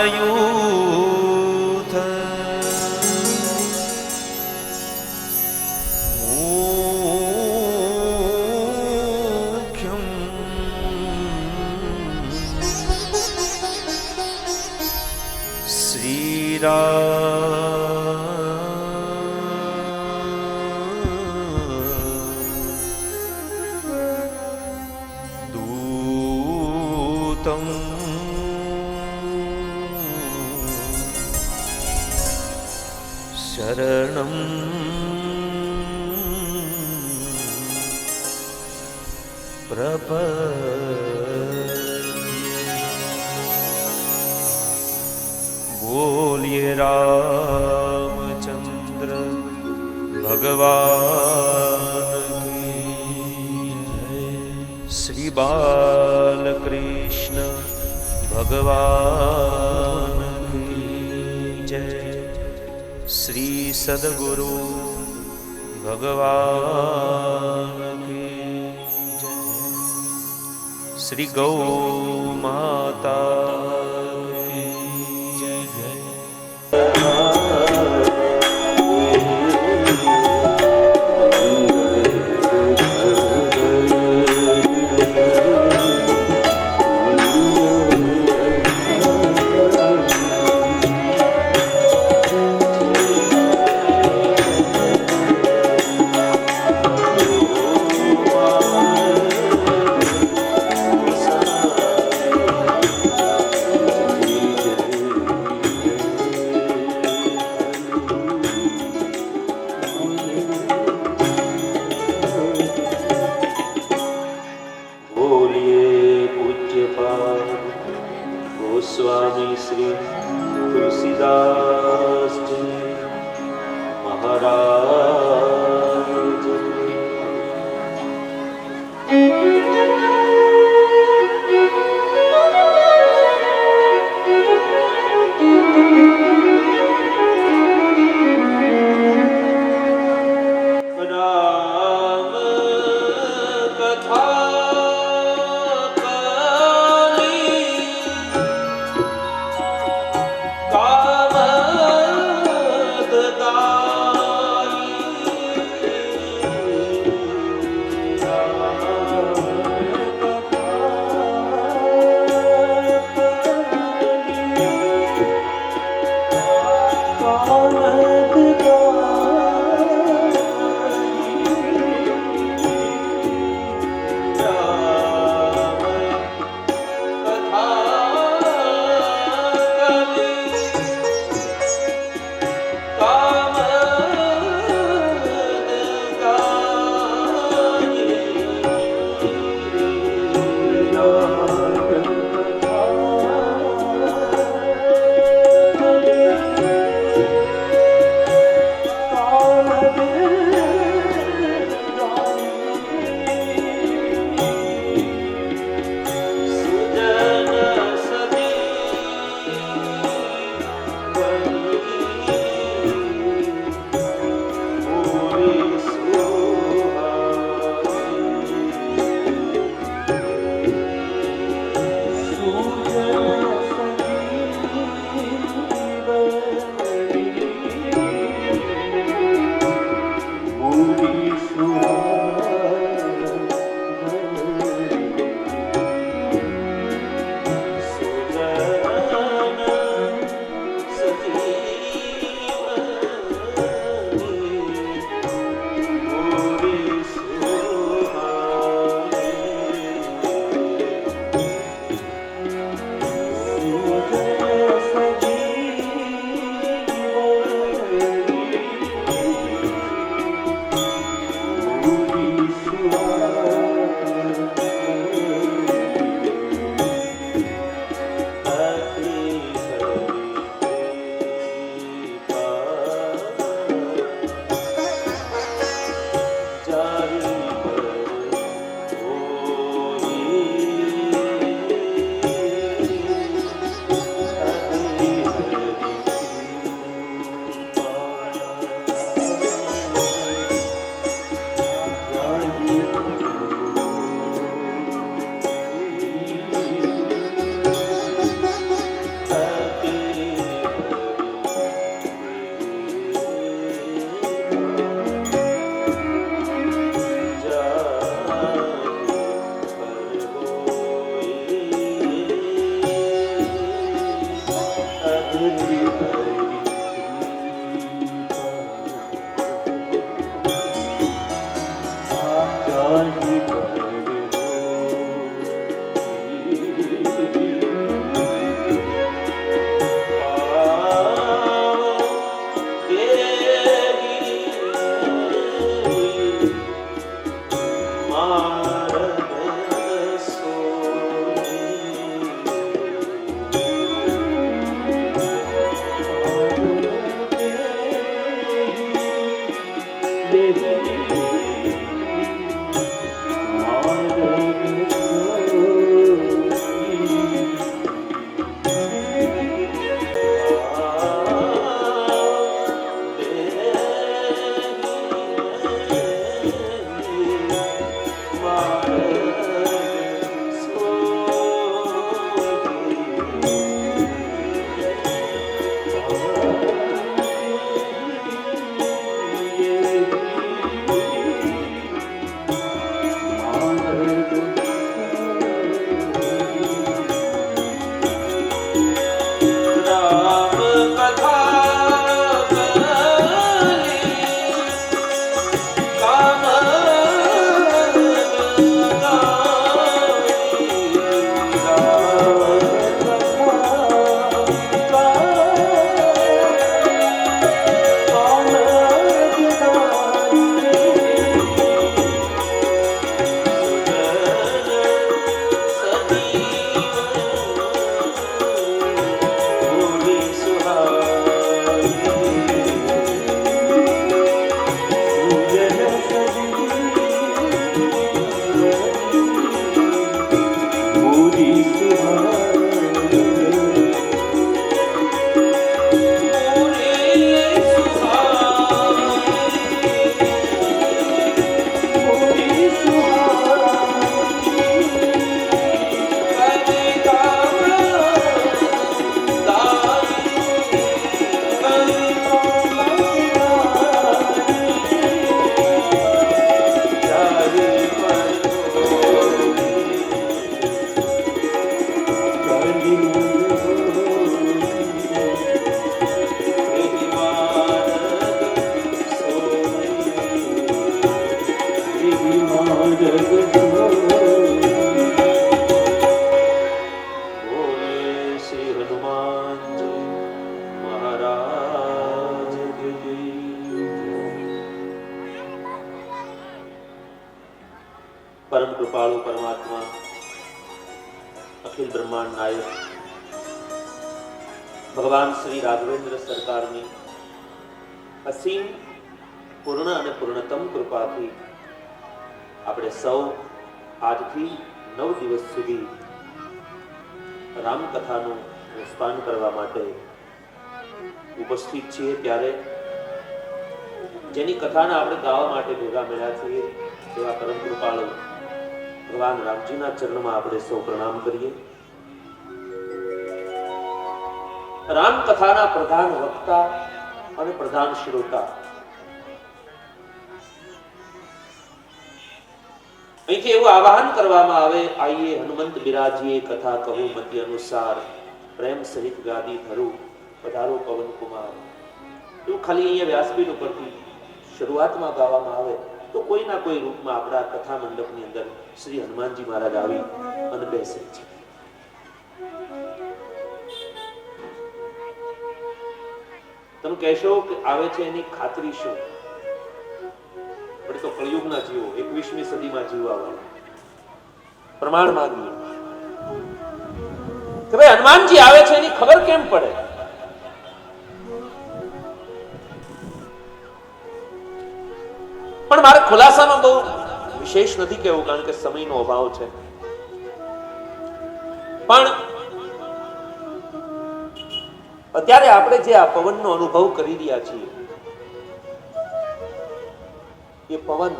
सायूथ मुख्यम दूतम शरणं प्रपद्ये। बोलिए रामचंद्र भगवान की जय। श्री बालकृष्ण भगवान की जय। श्री सद्गुरु भगवान की जय। श्री गौ माता की जय। गोस्वामी श्री तुलसीदास जी महाराज। राम कथा परम कृपालु परमात्मा अखिल ब्रह्मांड नायक भगवान श्री राघवेंद्र सरकारनी असीम पूर्ण અને પૂર્ણતમ કૃપાથી આપણે સૌ આજથી 9 દિવસ સુધી રામકથાનું નિષ્પાન કરવા માટે ઉપસ્થિત છીએ ત્યારે જેની કથાને આપણે ગાવા માટે ભેગા મળ્યા છીએ એવા પરમ કૃપાળુ ભગવાન રામજીના ચરણમાં આપણે સૌ પ્રણામ કરીએ. રામકથાના પ્રધાન વક્તા અને પ્રધાન શ્રોતા અહીંથી એવું આવાહન કરવામાં આવે, આઈએ હનુમંત બિરાજીએ કથા કહું મતિ અનુસાર, પ્રેમ સહિત ગાદી ધરું પધારો પવન કુમાર. એવું ખાલી અહીંયા વ્યાસપીઠ ઉપરથી શરૂઆતમાં ગાવામાં આવે તો કોઈ ના કોઈ રૂપમાં આપણા કથા મંડપની અંદર શ્રી હનુમાનજી મહારાજ આવી અને બેસે છે. તમે કહેશો કે આવે છે એની ખાતરી શું? આપણે તો કળિયુગના જીવો, 21મી સદીમાં જીવવાવાળા પ્રમાણ માંગીએ કે ભાઈ હનુમાનજી આવે છે એની ખબર કેમ પડે? પણ મારે ખુલાસામાં બહુ વિશેષ નથી કહેવું કારણ કે સમયનો અભાવ છે. પણ અત્યારે આપણે જે આ પવનનો અનુભવ કરી રહ્યા છીએ એ પવન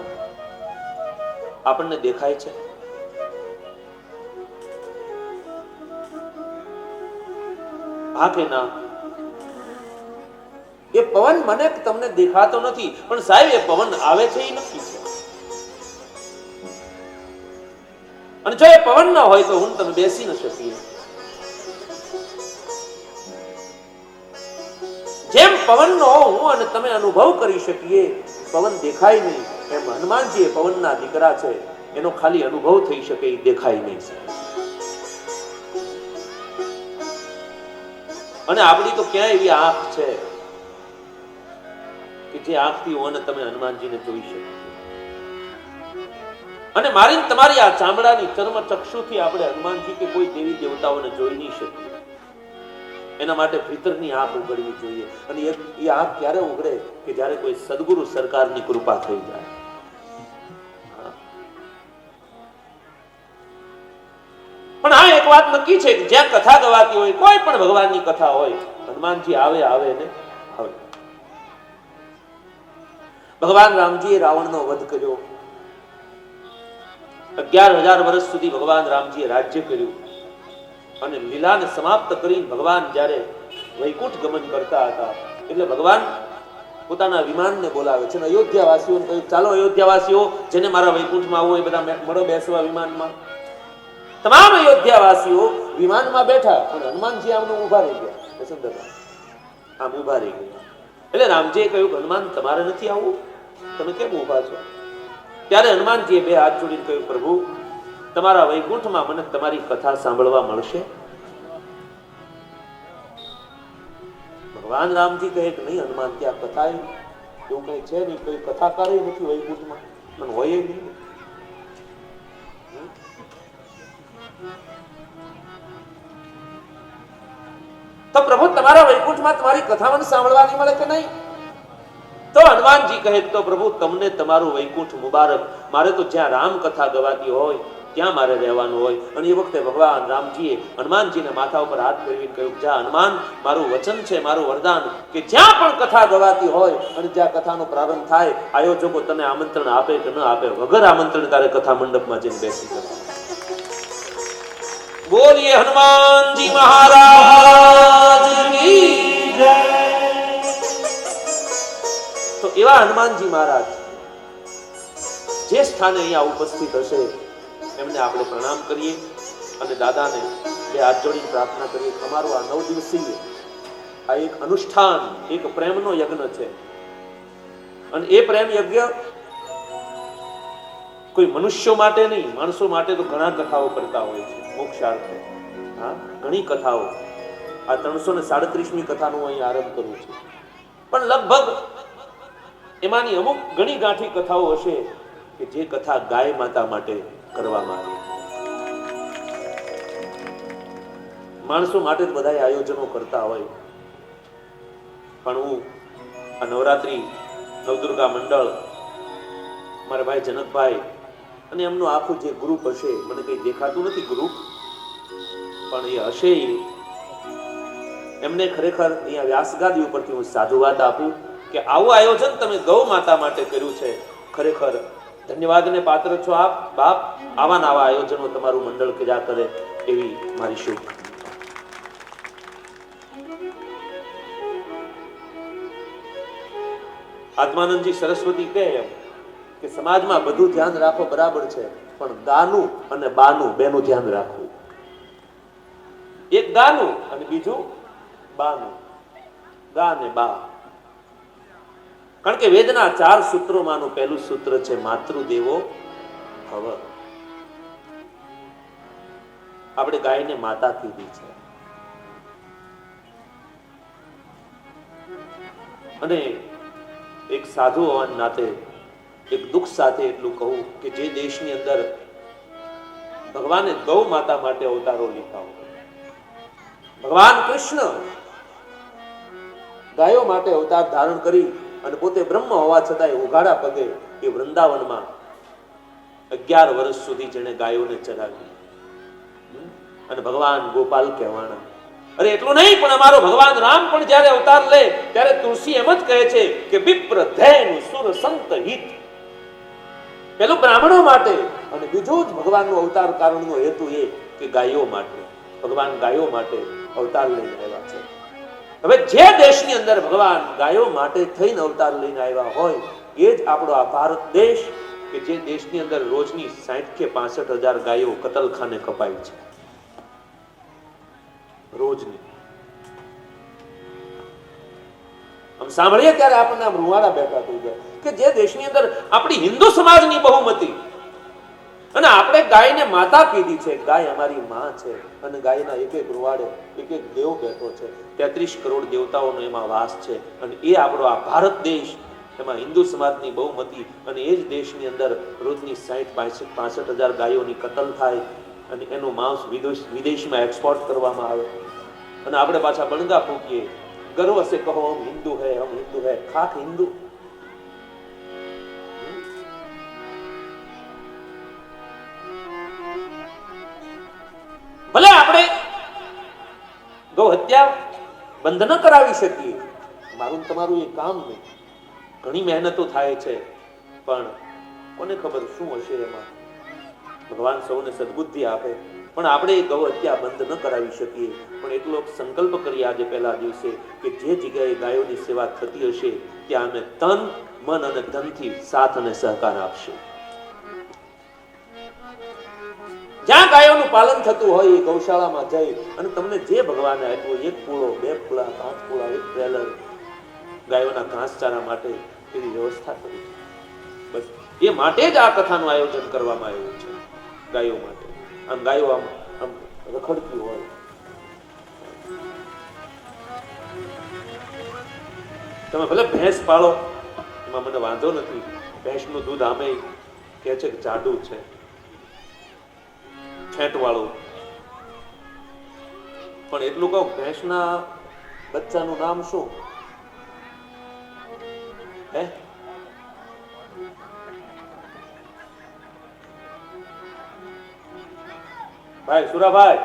આપણને દેખાય છે? હા કે ના? એ પવન મને તમને દેખાતો નથી, પણ સાહેબ એ પવન આવે છે એ નક્કી છે. અને જો એ પવન ના હોય તો હું તમે બેસી ન શકીએ. પવનનો હું અને તમે અનુભવ કરી શકીએ, પવન દેખાય નહીં, એમ હનુમાનજી એ પવનના દીકરા છે, એનો ખાલી અનુભવ થઈ શકે, એ દેખાય નહીં. અને આપણી તો ક્યાં એવી આંખ છે કે જે આંખથી હું અને તમે હનુમાનજીને જોઈ શકીએ? અને મારી તમારી આ ચામડાની ચર્મ ચક્ષુથી આપણે હનુમાનજી કે કોઈ દેવી દેવતાઓને જોઈ નહીં શકીએ. એના માટે ભીતરની આંખ ઉઘડવી જોઈએ. અને એ આંખ ક્યારે ઉઘડે કે જ્યારે કોઈ સદગુરુ સરકારની કૃપા થઈ જાય. પણ આ એક વાત નક્કી છે કે જ્યાં કથા ગવાતી હોય, કોઈ પણ ભગવાનની કથા હોય, હનુમાનજી આવે ને આવે. ભગવાન રામજીએ રાવણનો વધ કર્યો. 11,000 વર્ષ સુધી ભગવાન રામજીએ રાજ્ય કર્યું. અને લીલાને સમાપ્ત કરી ભગવાન જ્યારે વૈકુંઠ ગમન કરતા હતા, એટલે ભગવાન પોતાના વિમાનને બોલાવે છે. અયોધ્યાવાસીઓને કહ્યું, ચાલો અયોધ્યાવાસીઓ, જેને મારા વૈકુંઠમાં આવવું એ બધા મળો બેસવા વિમાનમાં. તમામ અયોધ્યાવાસીઓ વિમાનમાં બેઠા, પણ હનુમાનજી આમ ઉભા રહી ગયા. આમ ઉભા રહી ગયા. એટલે રામજીએ કહ્યું, હનુમાન તમારે નથી આવવું, તમે કેમ ઉભા છો? ત્યારે હનુમાનજીએ 2 હાથ જોડીને કહ્યું, પ્રભુ, તમારા વૈકુંઠમાં મને તમારી કથા સાંભળવા મળશે? ભગવાન રામજી કહે કે નહીં હનુમાન, ત્યાં કથા એવું કઈ છે નહીં, કોઈ કથાકાર નથી વૈકુંઠમાં, મને હોય નહીં. તો પ્રભુ તમારા વૈકુંઠમાં તમારી કથા મને સાંભળવાની મળે કે નહીં? તો હનુમાનજી કહે, તો પ્રભુ તમને તમારું વૈકુંઠ મુબારક. મારે તો જ્યાં રામ કથા ગવાતી હોય ત્યાં મારે રહેવાનું હોય. અને એ વખતે ભગવાન રામજીએ હનુમાનજીને માથા ઉપર હાથ ફેરવીને કહ્યું, જા હનુમાન, મારું વચન છે, મારું વરદાન, કે જ્યાં પણ કથા ગવાતી હોય અને જ્યાં કથાનો પ્રારંભ થાય, આયોજકો તને આમંત્રણ આપે કે ન આપે, વગર આમંત્રણ તારે કથા મંડપમાં જઈને બેસી જવાનું. બોલીએ હનુમાનજી મહારાજની જય. તો એવા હનુમાનજી મહારાજ જે સ્થાને અહીંયા ઉપસ્થિત હશે, એમને આપણે પ્રણામ કરીએ અને દાદાને 2 હાથ જોડીને પ્રાર્થના કરીએ. અમારું આ 9 દિવસીય આ એક અનુષ્ઠાન, એક પ્રેમનો યજ્ઞ છે. અને એ પ્રેમ યજ્ઞ કોઈ મનુષ્યો માટે નહીં, માણસો માટે તો ઘણા કથાઓ કરતા હોય છે મોક્ષાર્થે. હા, ઘણી કથાઓ. આ 337મી કથાનું અહીં આરંભ કરું છું. પણ લગભગ એમાંની અમુક ઘણી ગાંઠી કથાઓ હશે કે જે કથા ગાય માતા માટે કરવામાં આવી. માણસો માટે જ બધા આયોજનો કરતા હોય, પણ હું આ નવરાત્રી નવદુર્ગા મંડળ, મારા ભાઈ જનકભાઈ અને એમનું આખું જે ગ્રુપ હશે, મને કઈ દેખાતું નથી ગ્રુપ, પણ એ હશે, એમને ખરેખર અહીંયા વ્યાસગાદી ઉપરથી હું સાધુવાદ આપું કે આવું આયોજન તમે ગૌ માતા માટે કર્યું છે. ખરેખર ધન્યવાદને પાત્ર છો આપ બાપ. આવા નવા આયોજનો તમારું મંડળ કર્યા કરે એવી મારી શુભ. આત્માનંદજી સરસ્વતી કહે એમ કે સમાજમાં બધું ધ્યાન રાખો બરાબર છે, પણ ગાનું અને બાનું બેનું ધ્યાન રાખવું. એક ગાનું અને બીજું બાનું. ગા ને બા. કારણ કે વેદના 4 સૂત્રોમાંનું પહેલું સૂત્ર છે માતૃદેવો ભવ. આપણે ગાયને માતા કીધી છે. અને એક સાધુ હોવાના નાતે એક દુઃખ સાથે એટલું કહું કે જે દેશની અંદર ભગવાને ગૌ માતા માટે અવતારો લીધા હોય, ભગવાન કૃષ્ણ ગાયો માટે અવતાર ધારણ કરી અને પોતે બ્રહ્મ હોવા છતાં ઉઘાડા પગે એ વૃંદાવનમાં 11 વર્ષ સુધી જેને ગાયોને ચરાવી. અને ભગવાન ગોપાલ કહેવાના. અરે એટલું નહીં, પણ અમારો ભગવાન રામ પણ જ્યારે અવતાર લે ત્યારે તુલસી એમ જ કહે છે કે વિપ્ર ધૈન સુર સંત હિત. પેલું બ્રાહ્મણો માટે અને બીજું જ ભગવાનનો અવતાર કારણનો હેતુ એ કે ગાયો માટે. ભગવાન ગાયો માટે અવતાર લઈને આવ્યા છે. હવે જે દેશની અંદર ભગવાન ગાયો માટે થઈને અવતાર લઈને આવ્યા હોય, એ જ આપણો આ ભારત દેશ કે જે દેશની અંદર રોજની 60 કે 65,000 ગાયો કતલખાને કપાય છે. રોજની. આમ સાંભળીએ ત્યારે આપણને આમ રૂવાડા બેઠા થઈ જાય કે જે દેશની અંદર આપણી હિન્દુ સમાજની બહુમતી અને આપણે ગાયને માતા કીધી છે, ગાય અમારી માં છે અને ગાયના એક એક રૂવાડે એક એક દેવ બેઠો છે, 33 કરોડ દેવતાઓનો એમાં વાસ છે અને એ આપણો આ ભારત દેશ, એમાં હિન્દુ સમાજની બહુમતી અને એ જ દેશની અંદર રોજની 60-65 હજાર ગાયોની કતલ થાય અને એનું માંસ વિદેશમાં એક્સપોર્ટ કરવામાં આવે અને આપણે પાછા બણગા ફૂંકીએ, ગર્વ સે કહો હમ હિન્દુ હૈ, ખાક હિન્દુ. ભલે આપણે ગૌ હત્યા બંધ ન કરાવી શકીએ, મારું તમારું એ કામ નહીં, ઘણી મહેનતો થાય છે, પણ કોને ખબર શું હશે એમાં, ભગવાન સૌને સદબુદ્ધિ આપે. પણ આપણે એ ગૌ હત્યા બંધ ન કરાવી શકીએ, પણ એટલો સંકલ્પ કરીએ આજે પહેલા દિવસે કે જે જગ્યાએ ગાયોની સેવા થતી હશે ત્યાં અમે તન, મન અને ધનથી સાથ અને સહકાર આપશું. જ્યાં ગાયોનું પાલન થતું હોય એ ગૌશાળામાં જઈ અને તમને જે ભગવાને આપ્યું, 1 પૂળો 2 પૂળા 5 પૂળા 1 ટ્રેલર ગાયોના ઘાસચારા માટે એવી વ્યવસ્થા કરી. બસ એ માટે જ આ કથાનું આયોજન કરવામાં આવ્યું છે, ગાયો માટે. આમ ગાયો આમ રખડતી હોય, તમે ભલે ભેંસ પાળો, એમાં મને વાંધો નથી, ભેંસનું દૂધ આમે કહે છે કે જાડું છે, ફેટ વાળું, પણ એટલું કહું, ભેંસના બચ્ચાનું નામ શું? હે, ભાઈ સુરાભાઈ,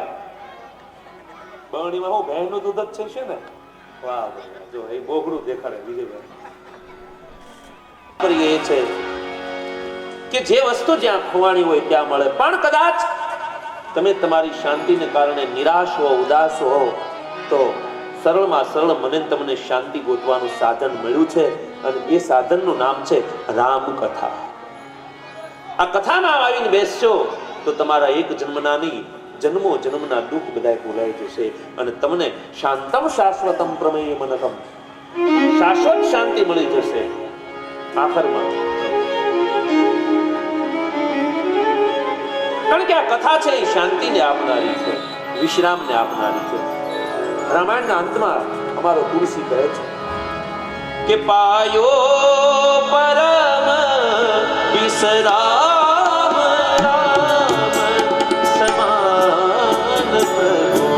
બરણીમાં હું ભેંસનું દૂધ જ છે ને? વાહ, જો એ બોગડું દેખાડે વિજયભાઈ. એ છે કે જે વસ્તુ જ્યાં ખોવાણી હોય ત્યાં મળે, પણ કદાચ તમે તમારી શાંતિને કારણે નિરાશ હો, ઉદાસ હો, તો સરળમાં સરળ મને તમને શાંતિ ગોતવાનું સાધન મળ્યું છે અને એ સાધનનું નામ છે રામકથા. આ કથામાં આવીને બેસશો તો તમારા એક જન્મના નહીં, જન્મો જન્મના દુઃખ બધા ભૂલાઈ જશે અને તમને શાંતમ શાશ્વતમ પ્રમેય મનકમ, શાશ્વત શાંતિ મળી જશે આખરમાં. કારણ કે આ કથા છે એ શાંતિને આપનારી છે, વિશ્રામને આપનારી છે. રામાયણના અંતમાં અમારો તુલસી કહે છે કે પાયો પરમ વિસરામ રામ સમાન પ્રભુ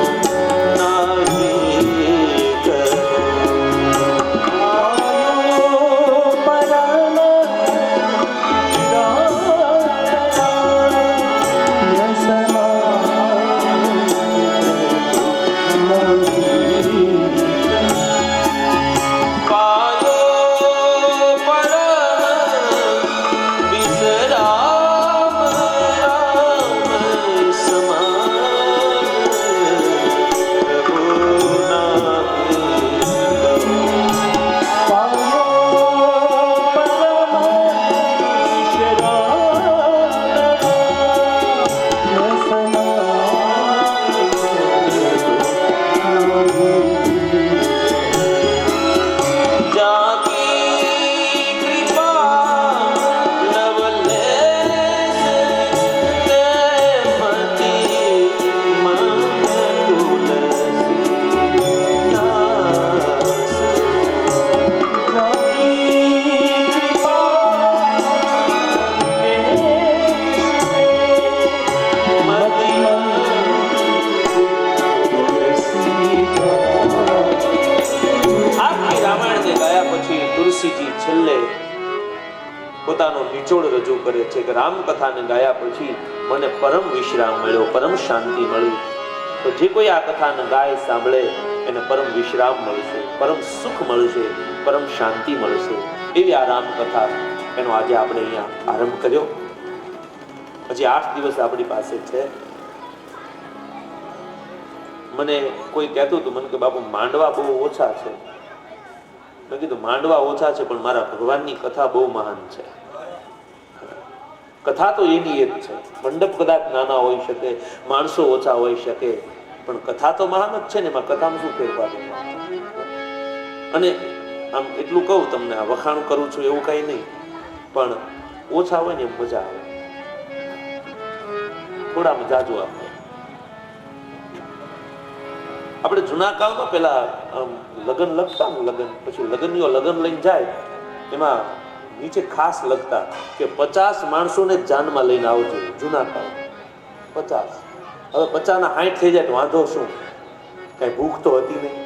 નાહી કહો. પોતાનો નિચોડ રજૂ કરે છે કે રામકથાને ગાયા પછી મને પરમ વિશ્રામ મળ્યો, પરમ શાંતિ મળી. તો જે કોઈ આ કથાને ગાય સાંભળે એને પરમ વિશ્રામ મળશે, પરમ સુખ મળશે, પરમ શાંતિ મળશે. એવી આ રામકથા એનો આજે આપણે અહીંયા આરંભ કર્યો. હજી 8 દિવસ આપણી પાસે છે. મને કોઈ કહેતું હતું, મને કે બાપુ માંડવા બહુ ઓછા છે. મેં કીધું માંડવા ઓછા છે પણ મારા ભગવાનની કથા બહુ મહાન છે. કથા તો એની એક છે. મંડપ કદાચ નાના હોઈ શકે, માણસો ઓછા હોઈ શકે, પણ કથા તો મહાન જ છે ને. એમાં કથામાં શું ફેરફાર? અને આમ એટલું કહું તમને, આ વખાણ કરું છું એવું કઈ નહીં, પણ ઓછા હોય ને એમ મજા આવે, થોડા જાજુ આપણે. આપણે જૂના કાળમાં પેલા લગ્ન લખતા ને, લગ્ન પછી લગ્નીઓ લગ્ન લઈને જાય એમાં નીચે ખાસ લખતા કે 50 માણસોને જાનમાં લઈને આવજો. જૂના કાળ 50. હવે 50 ના 60 થઈ જાય તો વાંધો શું, કઈ ભૂખ તો હતી નહીં.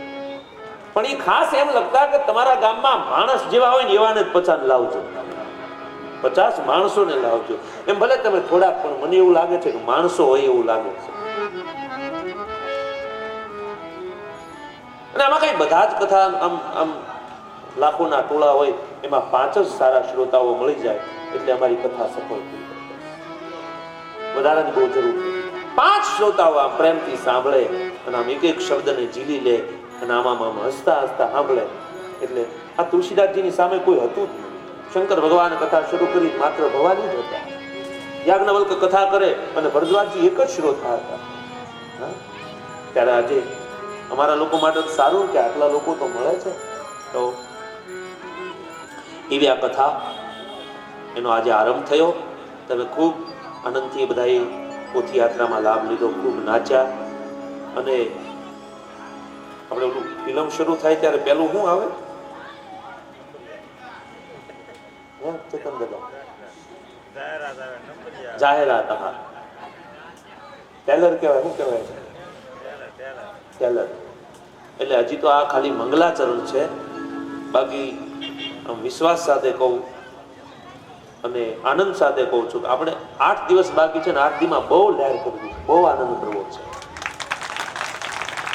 પણ એ ખાસ એમ લખતા કે તમારા ગામમાં માણસ જેવા હોય ને એવાને જ 50 લાવજો, 50 માણસોને લાવજો. એમ ભલે તમે થોડાક, પણ મને એવું લાગે છે કે માણસો હોય એવું લાગે છે. અને આમાં કઈ બધા જ કથા આમ આમ લાખોના ટોળા હોય એમાં 5 જ સારા શ્રોતાઓ મળી જાય એટલે અમારી કથા સફળ થઈ જાય. વધારાની બહુ જરૂર નથી. 5 શ્રોતાઓ આમ પ્રેમથી સાંભળે અને આમ એક એક શબ્દને ઝીલી લે અને આમાં હસતા હસતા સાંભળે. એટલે આ તુલસીદાસજીની સામે કોઈ હતું જ નહીં. શંકર ભગવાન કથા શરૂ કરી માત્ર ભવાની જ હતા. યાજ્ઞવલ્ક કથા કરે અને ભરદ્વાજજી એક જ શ્રોતા હતા. ત્યારે આજે અમારા લોકો માટે સારું કે આટલા લોકો તો મળે છે. તો એવી આ કથા, એનો આજે આરંભ થયો. તમે ખૂબ આનંદથી બધાએ પોથી યાત્રામાં લાભ લીધો, ખૂબ નાચ્યા. અને આપણે ઓલું ફિલ્મ શરૂ થાય ત્યારે પેલું શું આવે? ચેતન દાદા, જાહેરાત. હા, ટેલર કહેવાય. શું કહેવાય? ટેલર. એટલે હજી તો આ ખાલી મંગલાચરણ છે. બાકી વિશ્વાસ સાથે કહું અને આનંદ સાથે કહું છું કે આપણે 8 દિવસ બાકી છે ને 8 દીમાં બહુ લહેર કરવી, બહુ આનંદ કરવો છે,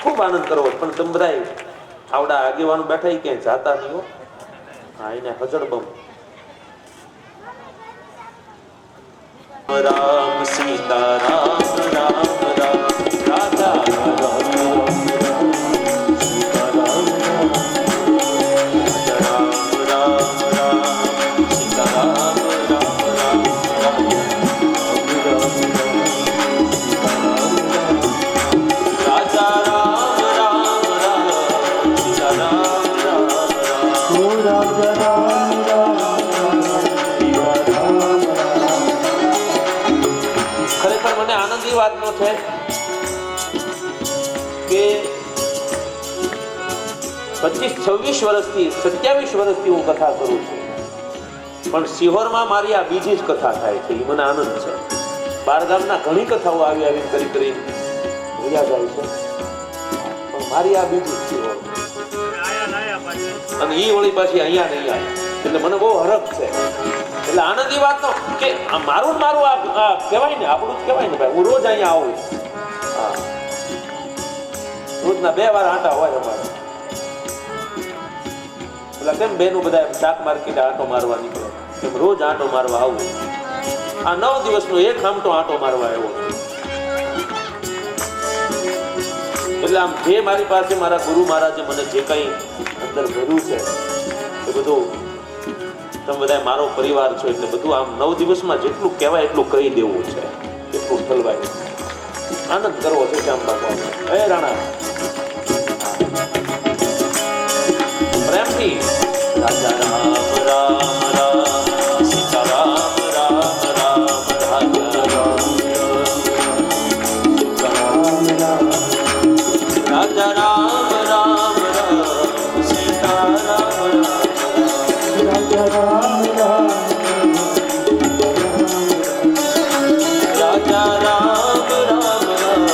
ખૂબ આનંદ કરવો. પણ તમે બધા આવડા આગેવાનો બેઠા એ ક્યાંય જાતા નહીં હો. હા, એને હજડબમ રામ સીતા રામ રામ રામ રાધા રામ વાતનો છે કે 25-26 વર્ષથી 27 વર્ષથી હું કથા કરું છું, પણ સિહોરમાં મારી આ બીજી જ કથા થાય છે. એ મને આનંદ છે. બાર ગામના ઘણી કથાઓ આવી કરી ભૂલ્યા જાય છે, પણ મારી આ બીજી સિહોર, અને એ વળી પાછી અહીંયા નહીં આવે એટલે મને બહુ હરખ છે. એટલે આનંદી વાતનો કે મારું આ કહેવાય ને, આપણું જ કહેવાય ને ભાઈ. હું રોજ અહીંયા આવું. હા, રોજના 2 વાર આંટા હોય અમારે. એટલે કેમ બેનું બધા શાક માર્કેટે આંટો મારવા નીકળે, એમ રોજ આંટો મારવા આવું. આ 9 દિવસનો એક આંટો મારવા આવ્યો. એટલે આમ જે મારી પાસે મારા ગુરુ મહારાજે મને જે કંઈ અંદર ભર્યું છે એ બધું, તમે બધા મારો પરિવાર છો એટલે બધું આમ 9 દિવસમાં જેટલું કહેવાય એટલું કહી દેવું છે, એટલું ઠલવાય. આનંદ કરવો છે શ્યામ બાપા. હે રાણા પ્રેમથી રાજા રામ રામ રામ સીતા રામ રામ રામ રાજા રામ રાજા રામ રામ રામ સીતા રામ રાજા રામ રામ રાજા રામ રામ રામ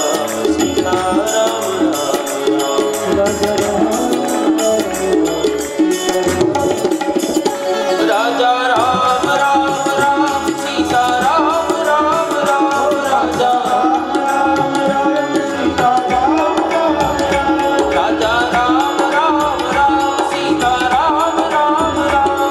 સીતા રામ રામ રાજા રાજા રામ રામ રામ સીતા રામ રામ રામ રાજા રામ રામ રામ સીતા રામ રામ રાજા રામ રામ રામ સીતા રામ રામ રામ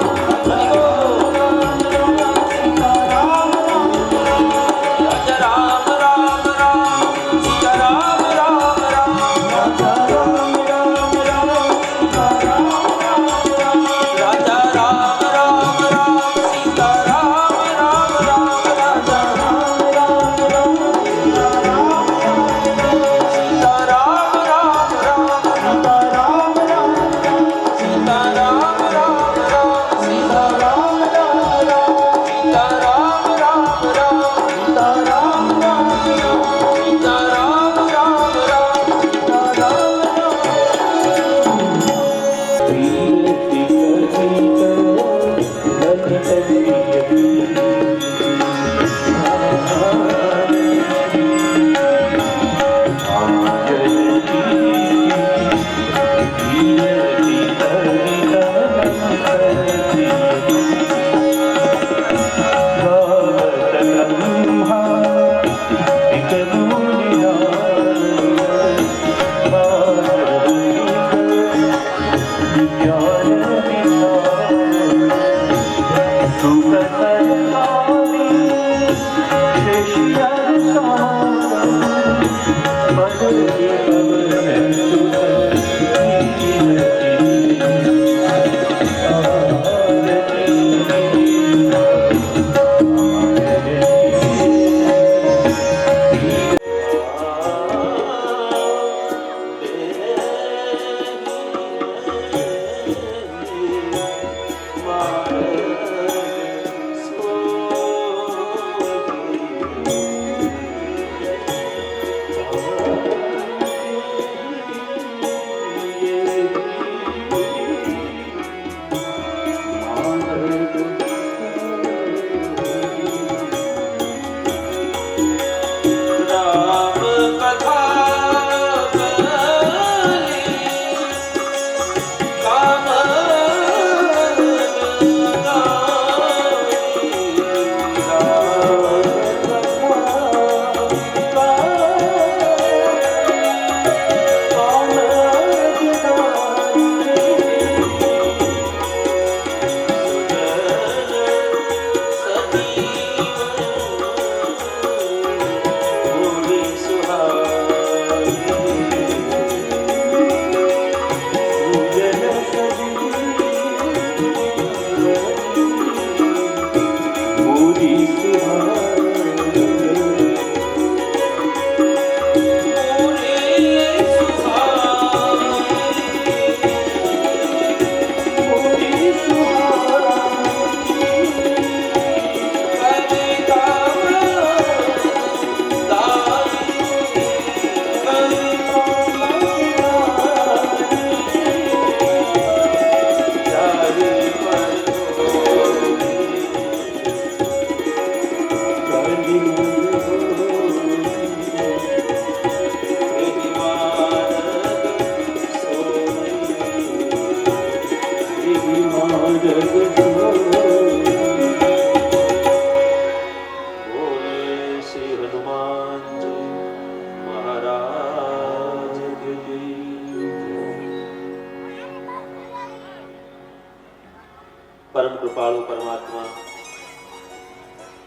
परम कृपाळु परमात्मा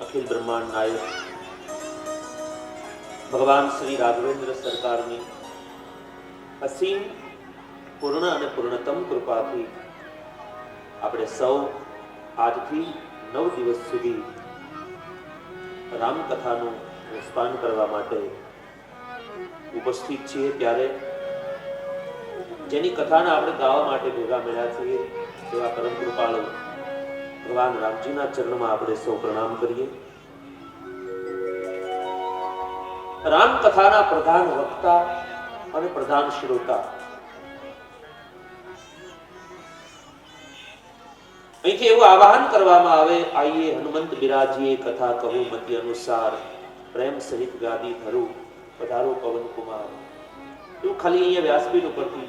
अखिल ब्रह्मांड नायक भगवान श्री राघवेंद्र सरकारनी असीम पूर्ण અને પૂર્ણતમ કૃપાથી આપણે સૌ આજથી 9 દિવસ સુધી રામકથાનું નિષ્પાન કરવા માટે ઉપસ્થિત છીએ ત્યારે જેની કથાને આપણે ગાવા માટે ભેગા મળ્યા છીએ એવા પરમ કૃપાળુ ભગવાન રામજીના ચરણમાં આપણે સૌ પ્રણામ કરીએ. રામકથાના પ્રધાન વક્તા અને પ્રધાન શ્રોતા અહીંથી એવું આવાહન કરવામાં આવે, આઈએ હનુમંત બિરાજીએ કથા કહું મતિ અનુસાર, પ્રેમ સહિત ગાદી ધરું પધારો પવન કુમાર. એવું ખાલી અહીંયા વ્યાસપીઠ ઉપરથી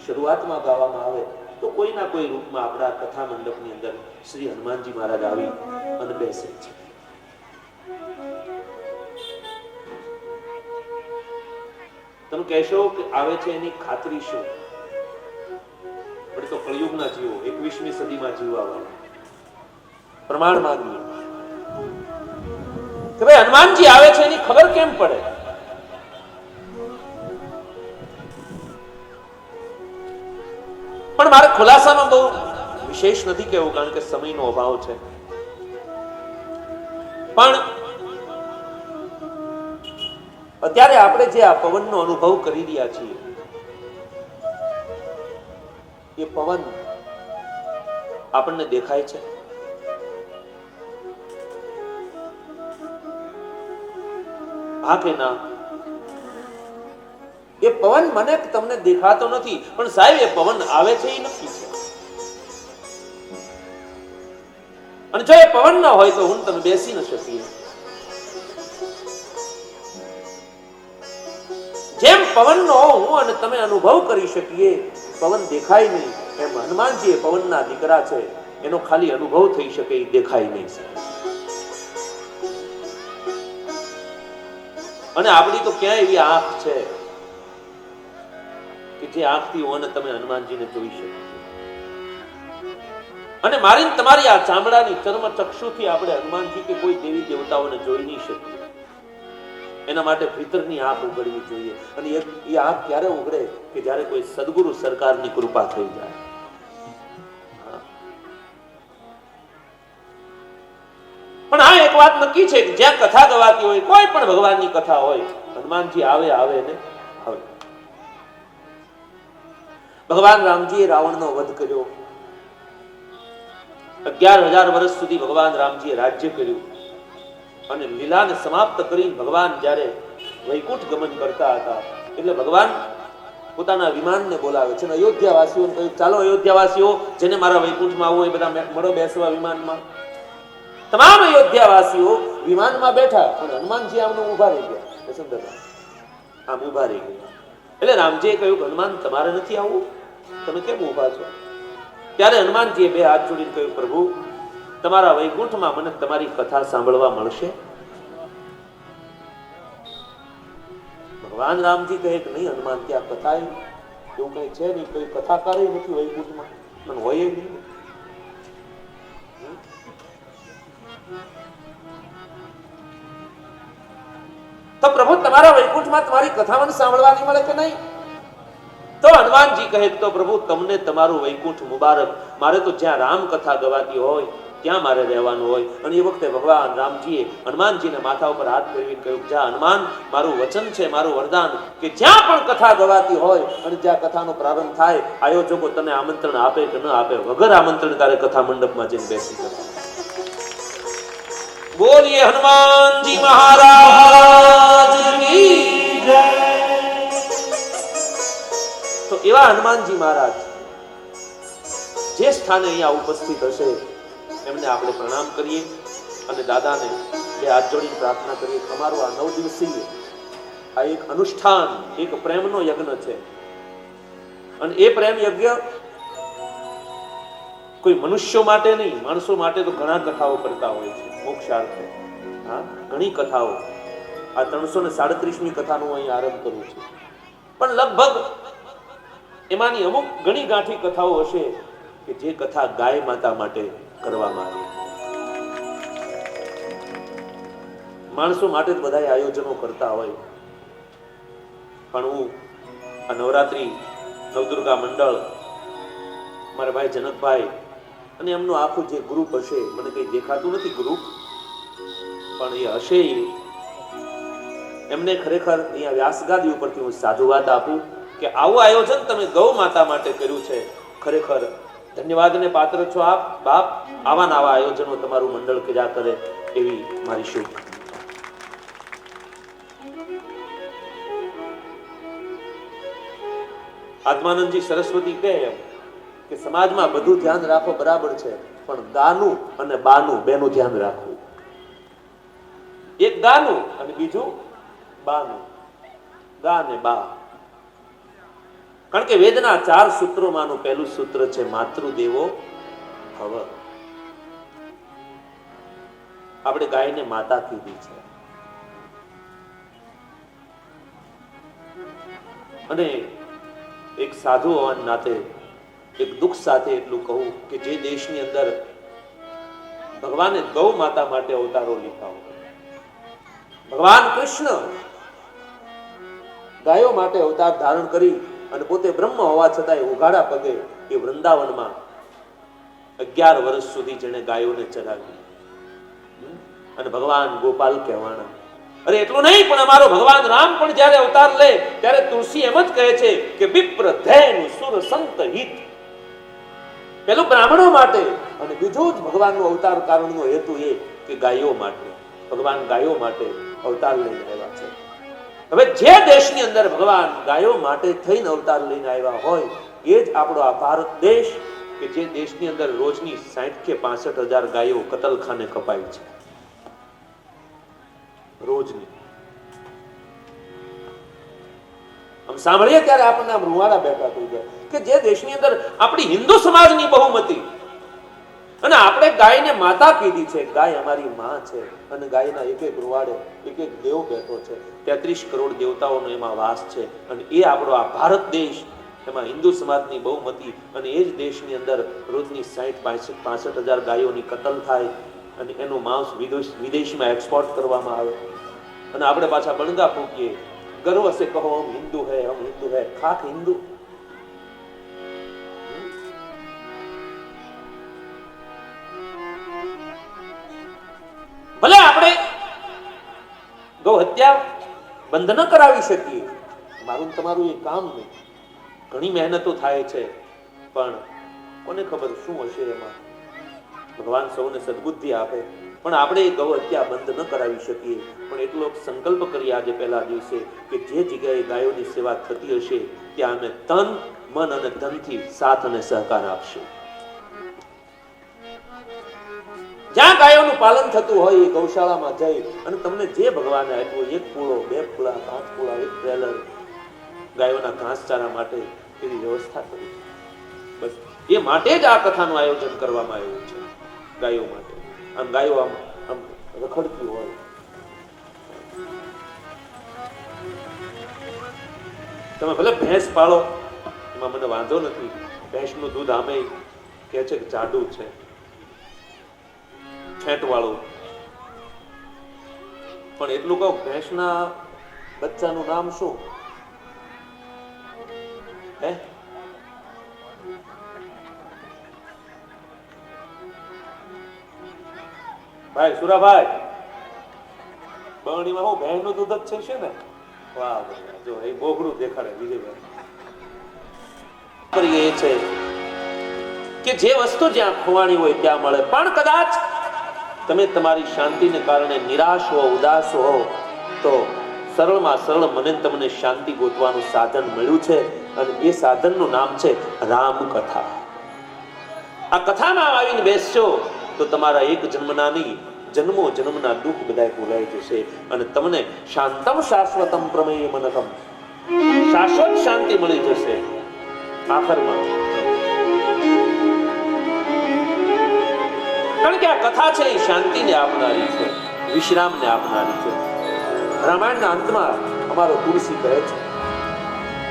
શરૂઆતમાં ગાવામાં આવે તો કોઈના કોઈ રૂપમાં આપણા કથા મંડપની અંદર શ્રી હનુમાનજી મહારાજ આવી અને બેસે છે. તમે કહેશો કે આવે છે એની ખાતરી શું? આપણે તો કળિયુગના જીવો, 21મી સદીમાં જીવવાવાળા. પ્રમાણ માંગીએ કે ભાઈ હનુમાનજી આવે છે એની ખબર કેમ પડે? પણ મારે ખુલાસામાં બહુ વિશેષ નથી કહેવું કારણ કે સમયનો અભાવ છે. પણ અત્યારે આપણે જે આ પવનનો અનુભવ કરી રહ્યા છીએ એ પવન આપણને દેખાય છે? હા કે ના? એ પવન મને તમને દેખાતો નથી, પણ સાહેબ એ પવન આવે છે એ નક્કી છે. અને જો એ પવન ના હોય તો હું તમે બેસી ન શકીએ. જેમ પવનનો હું અને તમે અનુભવ કરી શકીએ, પવન દેખાય નહીં, એમ હનુમાનજી એ પવનના દીકરા છે, એનો ખાલી અનુભવ થઈ શકે, એ દેખાય નહીં. અને આપણી તો ક્યાં એવી આંખ છે કે જે આંખથી હું અને તમે હનુમાનજીને જોઈ શકીએ? અને મારી તમારી આ ચામડાની ચર્મ ચક્ષુથી આપણે હનુમાનજી કે કોઈ દેવી દેવતાઓને જોઈ નહીં શકીએ. એના માટે ભીતરની આંખ ઉઘડવી જોઈએ. અને એ આંખ ક્યારે ઉઘડે કે જ્યારે કોઈ સદગુરુ સરકારની કૃપા થઈ જાય. પણ આ એક વાત નક્કી છે કે જ્યાં કથા ગવાતી હોય, કોઈ પણ ભગવાનની કથા હોય, હનુમાનજી આવે આવે ને આવે. ભગવાન રામજીએ રાવણનો વધ કર્યો. 11,000 વર્ષ સુધી ભગવાન રામજીએ રાજ્ય કર્યું અને લીલાને સમાપ્ત કરીને ભગવાન જ્યારે વૈકુંઠ ગમન કરતા હતા એટલે ભગવાન પોતાના વિમાનને બોલાવે છે અને અયોધ્યાવાસીઓને કહ્યું, ચાલો અયોધ્યાવાસીઓ, જેને મારા વૈકુંઠમાં આવવું એ બધા મળો બેસવા વિમાનમાં. તમામ અયોધ્યાવાસીઓ વિમાનમાં બેઠા અને હનુમાનજી આમ ઉભા રહી ગયા. આમ ઉભા રહી ગયા એટલે રામજીએ કહ્યું, હનુમાન તમારે નથી આવવું? તમે કેમ ઉભા છો? ત્યારે હનુમાનજીએ બે હાથ જોડીને કહ્યું, પ્રભુ તમારા વૈકુંઠમાં મને તમારી કથા સાંભળવા મળશે? ભગવાન રામજી કહે કે નહીં હનુમાન, ત્યાં કથા એવું કઈ છે નહીં, કોઈ કથાકાર નથી વૈકુંઠમાં, પણ હોય નહીં. તો પ્રભુ તમારા વૈકુંઠમાં તમારી કથા મને સાંભળવાની મળે કે નહીં? તો હનુમાનજી કહે, તો પ્રભુ તમને તમારું વૈકુંઠ મુબારક. મારે તો જ્યાં રામ કથા ગવાતી હોય ત્યાં મારે રહેવાનું હોય. અને એ વખતે ભગવાન રામજીએ હનુમાનજીને માથા ઉપર હાથ ફેરવીને કહ્યું, જા હનુમાન, મારું વચન છે, મારું વરદાન, કે જ્યાં પણ કથા ગવાતી હોય અને જ્યાં કથાનો પ્રારંભ થાય, આયોજકો તને આમંત્રણ આપે કે ન આપે, વગર આમંત્રણ તારે કથા મંડપમાં જઈને બેસી જવાનું. બોલીએ હનુમાનજી મહારાજની જય. તો એવા હનુમાનજી મહારાજ જે સ્થાને અહીંયા ઉપસ્થિત હશે એમને આપણે પ્રણામ કરીએ અને દાદાને બે હાથ જોડીને પ્રાર્થના કરીએ. અમારું આ 9 દિવસીય આ એક અનુષ્ઠાન, એક પ્રેમનો યજ્ઞ છે. અને એ પ્રેમ યજ્ઞ કોઈ મનુષ્યો માટે નહીં, માણસો માટે તો ઘણા કથાઓ કરતા હોય છે મોક્ષાર્થે. હા, ઘણી કથાઓ. આ 337મી કથાનું અહીં આરંભ કરું છું. પણ લગભગ એમાંની અમુક ઘણી ગાંઠી કથાઓ હશે કે જે કથા ગાય માતા માટે કરવામાં આવી. માણસો માટે જ બધા આયોજનો કરતા હોય, પણ હું આ નવરાત્રી નવદુર્ગા મંડળ, મારા ભાઈ જનકભાઈ અને એમનું આખું જે ગ્રુપ હશે, મને કઈ દેખાતું નથી ગ્રુપ, પણ એ હશે, એમને ખરેખર અહીંયા વ્યાસગાદી ઉપરથી હું સાધુવાદ આપું કે આવું આયોજન તમે ગૌ માતા માટે કર્યું છે. ખરેખર ધન્યવાદને પાત્ર છો આપ બાપ. આવા નવા આયોજનો તમારું મંડળ કર્યા કરે એવી મારી શુભકામના. આત્માનંદજી સરસ્વતી કહે એમ કે સમાજમાં બધું ધ્યાન રાખો બરાબર છે, પણ ગાનું અને બાનું બેનું ધ્યાન રાખવું. એક ગાનું અને બીજું બાનું. ગા ને બા. કારણ કે વેદના 4 સૂત્રોમાંનું પહેલું સૂત્ર છે માતૃદેવો ભવ. આપણે ગાયને માતા કીધી છે. અને એક સાધુ હોવાના નાતે એક દુઃખ સાથે એટલું કહું કે જે દેશની અંદર ભગવાને ગૌ માતા માટે અવતારો લીધા હોય, ભગવાન કૃષ્ણ ગાયો માટે અવતાર ધારણ કરી અને પોતે બ્રહ્મ હોવા છતાં ઉઘાડા પગે એ વૃંદાવનમાં 11 વર્ષ સુધી જેને ગાયોને ચરાવી. અને ભગવાન ગોપાલ કહેવાના. અરે એટલું નહીં, પણ અમારો ભગવાન રામ પણ જ્યારે અવતાર લે ત્યારે તુલસી એમ જ કહે છે કે વિપ્ર ધૈન સુર સંત હિત. પેલું બ્રાહ્મણો માટે અને બીજું જ ભગવાનનો અવતાર કારણનો હેતુ એ કે ગાયો માટે. ભગવાન ગાયો માટે અવતાર લઈને આવ્યા છે. હવે જે દેશની અંદર ભગવાન ગાયો માટે થઈને અવતાર લઈને આવ્યા હોય એ જ આપણો આ ભારત દેશ, કે જે દેશની અંદર રોજની 60 કે 65,000 ગાયો કતલખાને કપાય છે રોજની. આમ સાંભળીએ ત્યારે આપણને આમ રૂવાડા બેઠા થઈ જાય કે જે દેશની અંદર આપણી હિન્દુ સમાજની બહુમતી અને આપણે ગાયને માતા કીધી છે. ગાય અમારી માં છે અને ગાયના એક એક રૂવાડે એક એક દેવ બેઠો છે. 33 કરોડ દેવતાઓનો એમાં વાસ છે. અને એ આપણો આ ભારત દેશ, એમાં હિન્દુ સમાજની બહુમતી, અને એ જ દેશની અંદર રોજની 60-65,000 ગાયોની કતલ થાય અને એનું માંસ વિદેશમાં એક્સપોર્ટ કરવામાં આવે અને આપણે પાછા બણગા ફૂંકીએ, ગર્વ સે કહો હમ હિન્દુ હૈ, હમ હિન્દુ હૈ. ખાક હિન્દુ. ભલે આપણે ગૌ હત્યા બંધ ન કરાવી શકીએ, મારું તમારું એ કામ નહીં, ઘણી મહેનતો થાય છે, પણ કોને ખબર શું હશે એમાં. ભગવાન સૌને સદબુદ્ધિ આપે. પણ આપણે એ ગૌ હત્યા બંધ ન કરાવી શકીએ, પણ એટલો સંકલ્પ કરીએ આજે પહેલા દિવસે કે જે જગ્યાએ ગાયોની સેવા થતી હશે ત્યાં અમે તન, મન અને ધનથી સાથ અને સહકાર આપશું. જ્યાં ગાયોનું પાલન થતું હોય એ ગૌશાળામાં જઈ અને તમને જે ભગવાને આપ્યું, 1 પૂળો 2 પૂળા 5 પૂળા 1 ટ્રેલર ગાયોના ઘાસચારા માટે એવી વ્યવસ્થા કરી. બસ એ માટે જ આ કથાનું આયોજન કરવામાં આવ્યું છે, ગાયો માટે. આમ ગાયો આમ આમ રખડતી હોય, તમે ભલે ભેંસ પાળો, એમાં મને વાંધો નથી. ભેંસનું દૂધ આમે કે છે કે જાડું છે, ફેટ વાળું. પણ એટલું કહું, ભેંસના બચ્ચાનું નામ શું? હે, ભાઈ સુરાભાઈ, બરણીમાં હું ભેંસનું દૂધ જ છે ને? વાહ, જો એ બોગડું દેખાડે વિજયભાઈ. એ છે કે જે વસ્તુ જ્યાં ખોવાણી હોય ત્યાં મળે. પણ કદાચ તમે તમારી શાંતિને કારણે નિરાશ હો, ઉદાસ હો, તો સરળમાં સરળ મને તમને શાંતિ ગોતવાનું સાધન મળ્યું છે, અને એ સાધનનું નામ છે રામકથા. આ કથામાં આવીને બેસશો તો તમારા એક જન્મના નહીં, જન્મો જન્મના દુઃખ બધા ભૂલાઈ જશે, અને તમને શાંતમ શાશ્વતમ પ્રમેય મનકમ, શાશ્વત શાંતિ મળી જશે. આખરમાં કારણ કે આ કથા છે એ શાંતિને આપનારી છે, વિશ્રામને આપનારી છે. રામાયણના અંતમાં અમારો તુલસી કહે છે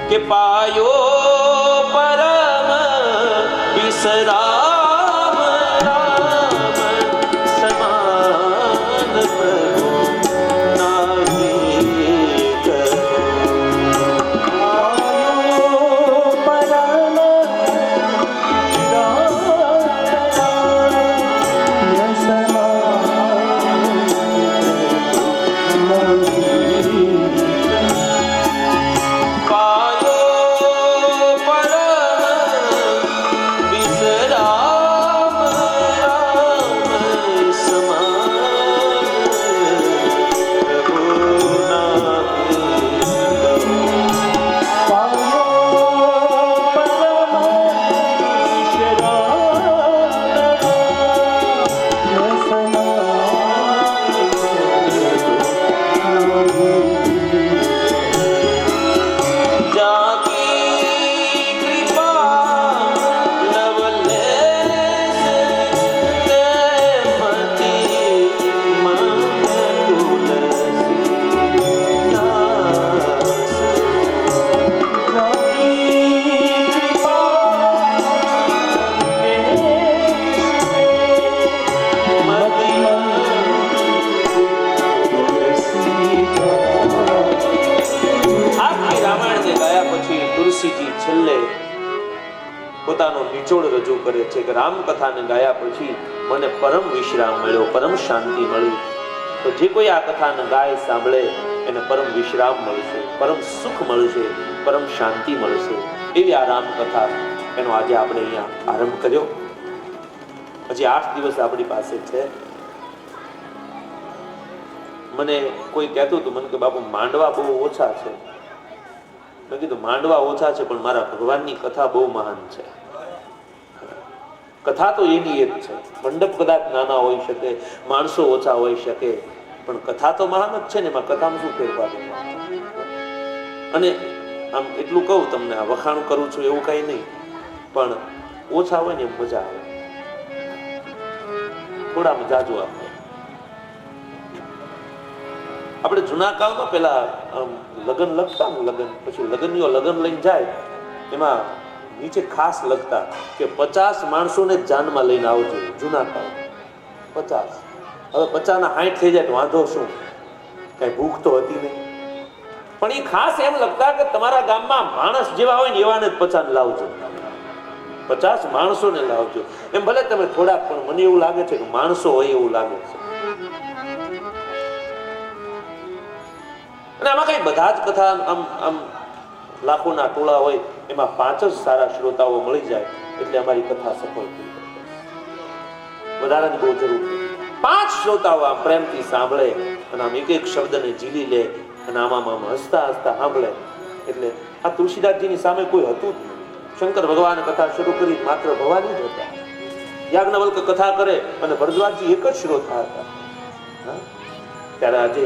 કે પાયો પરમ વિસરામ રામ સમાન પ્રભુ નાહી કર. પાયો પરમ પોતાનો નિચોડ રજૂ કરે છે કે રામકથાને ગાયા પછી મને પરમ વિશ્રામ મળ્યો, પરમ શાંતિ મળી. તો જે કોઈ આ કથાને ગાય, સાંભળે, એને પરમ વિશ્રામ મળશે, પરમ સુખ મળશે, પરમ શાંતિ મળશે. એવી આ રામકથા, એનો આજે આપણે અહીંયા આરંભ કર્યો. હજી 8 દિવસ આપણી પાસે છે. મને કોઈ કહેતું હતું, મને કે બાપુ માંડવા બહુ ઓછા છે. મેં કીધું માંડવા ઓછા છે, પણ મારા ભગવાનની કથા બહુ મહાન છે. કથા તો એની એક છે. મંડપ કદાચ નાના હોઈ શકે, માણસો ઓછા હોઈ શકે, પણ કથા તો મહાન જ છે ને. એમાં કથામાં શું ફેરફાર? અને આમ એટલું કહું તમને, આ વખાણ કરું છું એવું કઈ નહીં, પણ ઓછા હોય ને એમ મજા આવે, થોડા જાજુ આપે. આપણે જૂના કાળમાં પેલા લગ્ન લખતા ને, લગ્ન પછી લગ્નીઓ લગ્ન લઈને જાય, એમાં નીચે ખાસ લખતા કે 50 માણસોને જાનમાં લઈને આવજો. જૂના કાળ 50. હવે 50 ના 60 થઈ જાય તો વાંધો શું, કઈ ભૂખ તો હતી નહીં. પણ એ ખાસ એમ લખતા કે તમારા ગામમાં માણસ જેવા હોય ને એવાને જ 50 લાવજો, 50 માણસોને લાવજો. એમ ભલે તમે થોડાક, પણ મને એવું લાગે છે કે માણસો હોય એવું લાગે છે. અને આમાં કઈ બધા જ કથા આમ આમ લાખોના ટોળા હોય, એમાં 5 જ સારા શ્રોતાઓ મળી જાય એટલે અમારી કથા સફળ થઈ જાય. વધારાની બહુ જરૂર નથી. 5 શ્રોતાઓ આમ પ્રેમથી સાંભળે અને આમ એક એક શબ્દને ઝીલી લે અને આમાં હસતા હસતા સાંભળે. એટલે આ તુલસીદાસજીની સામે કોઈ હતું જ નહીં. શંકર ભગવાન કથા શરૂ કરી માત્ર ભવાની જ હતા. યાજ્ઞવલ્ક કથા કરે અને ભરદ્વાજજી એક જ શ્રોતા હતા. ત્યારે આજે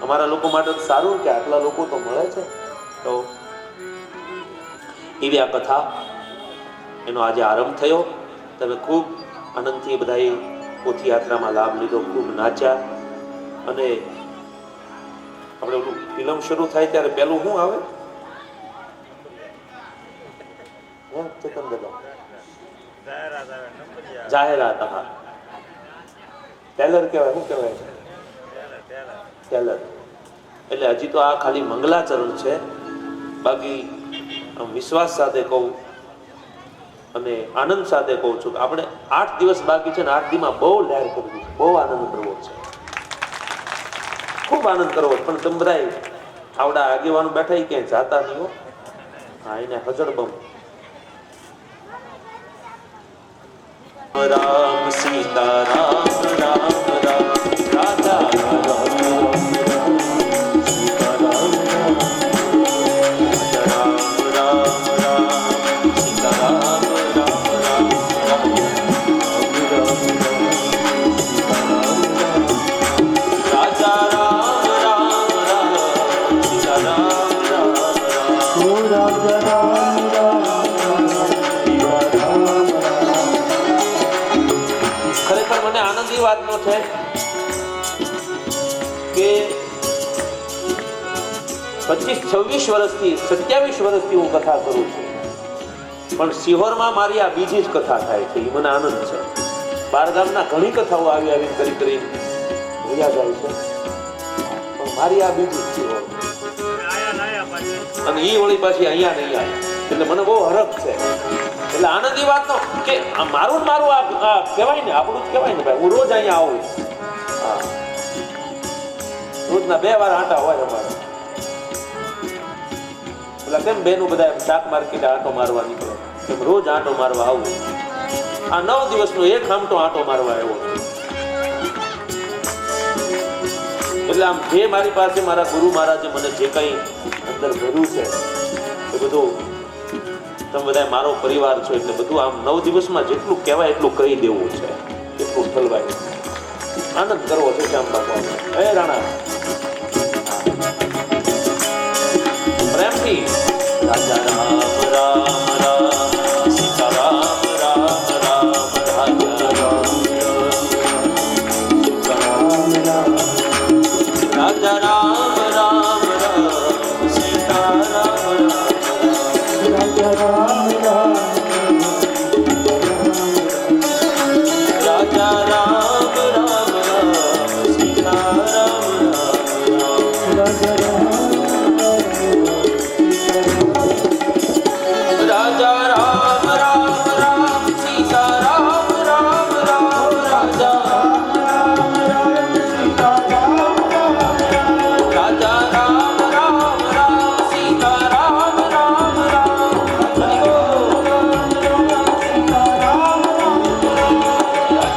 અમારા લોકો માટે સારું કે આટલા લોકો તો મળે છે. તો એવી આ કથા, એનો આજે આરંભ થયો. તમે ખૂબ આનંદથી બધાએ પોથી યાત્રામાં લાભ લીધો, ખૂબ નાચ્યા. અને આપણે ઓલું ફિલ્મ શરૂ થાય ત્યારે પેલું શું આવે? ચેતન દાદા, જાહેરાત. હા, ટેલર કહેવાય. શું કહેવાય? ટેલર. એટલે હજી તો આ ખાલી મંગલાચરણ છે. બાકી વિશ્વાસ સાથે કહું અને આનંદ સાથે કહું છું કે આપણે 8 દિવસ બાકી છે ને 8 દીમાં બહુ લહેર કરવી છે, બહુ આનંદ કરવો છે, ખૂબ આનંદ કરવો. પણ તમે બધા આવડા આગેવાનો બેઠા ક્યાંય જાતા નહીં હો. હા, એને હજડબમ રામ સીતા રામ રામ રામ રાજા રામ રામ સીતા રામ રામ રામ સીતા રામ રામ રામ રાજા રામ રામ રામ સીતા રામ રામ ખરેખર મને આનંદ એ વાતનો છે કે 25-26 વર્ષથી 27 વર્ષથી હું કથા કરું છું, પણ સિહોરમાં મારી આ બીજી જ કથા થાય છે. એ મને આનંદ છે. બાર ગામના ઘણી કથાઓ આવી કરી ભૂલ્યા જાય છે, પણ મારી આ બીજી જ સિહોર, અને એ વળી પાછી અહીંયા નહીં આવ્યા. એટલે મને બહુ હરખ છે. એટલે આનંદ એ વાતનો કે મારું આ કહેવાય ને, આપણું જ કહેવાય ને ભાઈ. હું રોજ અહીંયા આવું. હા, રોજના 2 વાર આંટા હોય અમારે. એટલે કેમ બેનું બધા શાક માર્કેટે આંટો મારવા નીકળે, એમ રોજ આંટો મારવા આવું. આ 9 દિવસનો એક આંટો મારવા આવ્યો. એટલે આમ જે મારી પાસે મારા ગુરુ મહારાજે મને જે કંઈ અંદર ભર્યું છે એ બધું તમે બધા મારો પરિવાર છો, એટલે બધું આમ 9 દિવસમાં જેટલું કહેવાય એટલું કહી દેવું છે, એટલું ઠલવાય. આનંદ કરવો છે શ્યામ બાપુ. હે રાણા પ્રેમથી રાજા રામ રામ રામ સીતા રામ રામ રામ રાજા રામ સીતા રામ રામ રાજા રામ રામ રામ સીતા રામ રાજા રામ રામ રાજા રામ રામ રામ સીતા રામ રામ રાજા રામ રાજા રામ રામ રામ સીતા રામ રામ રામ રાજા રામ રામ રામ સીતા રામ રામ રાજા રામ રામ રામ સીતા રામ રામ રામ રાજા રામ રામ રામ સીતા રામ રામ રામ રાજા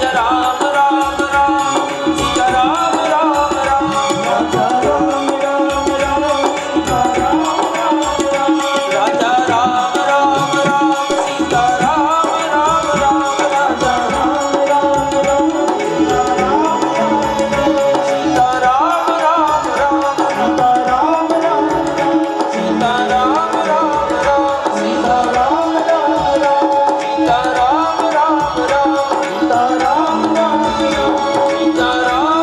રામ રામ રામ સીતા રામ રામ રાજા રામ રામ રામ સીતા રામ રામ રામ રાજા રામ રામ રામ સીતા રામ રામ રામ સીતા રામ રામ સીતા રામ રામ રામ સીતા રામ રામ રામ સીતા રામ રામ રામ સીતા રામ રામ રામ સીતા રામ રામ રામ સીતા રામ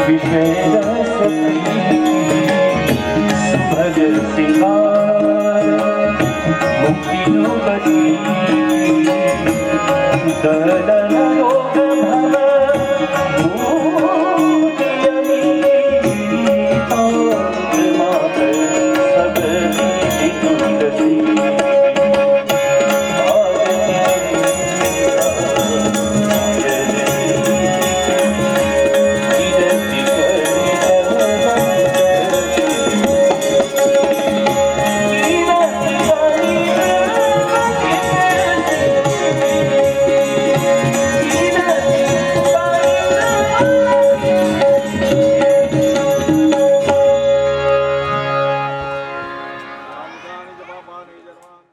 विषय रस सुभग सिंगार मुक्ति नो गति दलन रोग